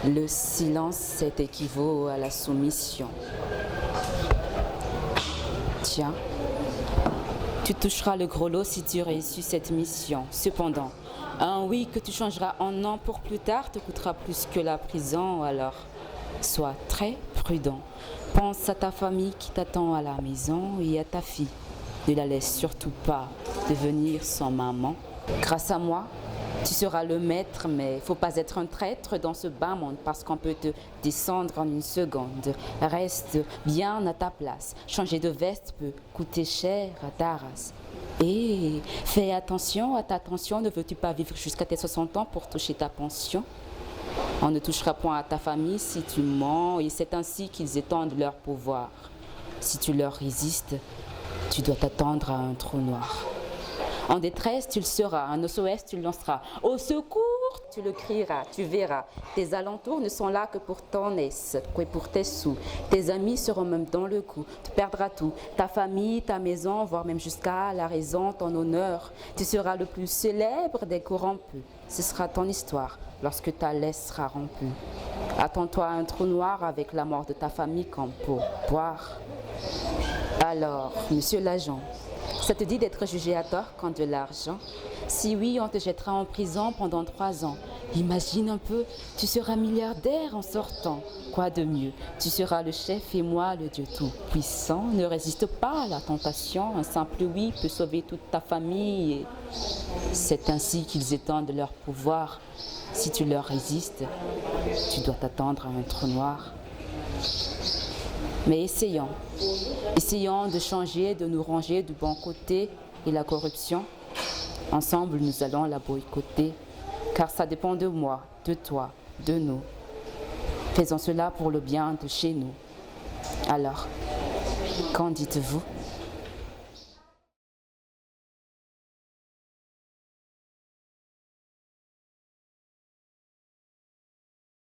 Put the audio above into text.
Le silence, c'est équivaut à la soumission. Tiens, tu toucheras le gros lot si tu réussis cette mission. Cependant, un oui que tu changeras en non pour plus tard te coûtera plus que la prison, alors sois très prudent. Pense à ta famille qui t'attend à la maison et à ta fille. Ne la laisse surtout pas devenir sans maman. Grâce à moi, tu seras le maître, mais faut pas être un traître dans ce bas monde parce qu'on peut te descendre en une seconde. Reste bien à ta place. Changer de veste peut coûter cher à ta race. Et fais attention à ta tension. Ne veux-tu pas vivre jusqu'à tes 60 ans pour toucher ta pension? On ne touchera point à ta famille si tu mens et c'est ainsi qu'ils étendent leur pouvoir. Si tu leur résistes, tu dois t'attendre à un trou noir. En détresse, tu le seras. Un SOS, tu le lanceras. Au secours, tu le crieras. Tu verras. Tes alentours ne sont là que pour ton aise, que pour tes sous. Tes amis seront même dans le coup. Tu perdras tout. Ta famille, ta maison, voire même jusqu'à la raison, ton honneur. Tu seras le plus célèbre des corrompus. Ce sera ton histoire lorsque ta laisse sera rompue. Attends-toi à un trou noir avec la mort de ta famille comme pour boire. Alors, monsieur l'agent, ça te dit d'être jugé à tort quand de l'argent? Si oui, on te jettera en prison pendant 3 ans. Imagine un peu, tu seras milliardaire en sortant. Quoi de mieux? Tu seras le chef et moi le Dieu tout-puissant. Ne résiste pas à la tentation. Un simple oui peut sauver toute ta famille. Et c'est ainsi qu'ils étendent leur pouvoir. Si tu leur résistes, tu dois t'attendre à un trou noir. Mais essayons de changer, de nous ranger du bon côté et la corruption. Ensemble, nous allons la boycotter, car ça dépend de moi, de toi, de nous. Faisons cela pour le bien de chez nous. Alors, qu'en dites-vous ?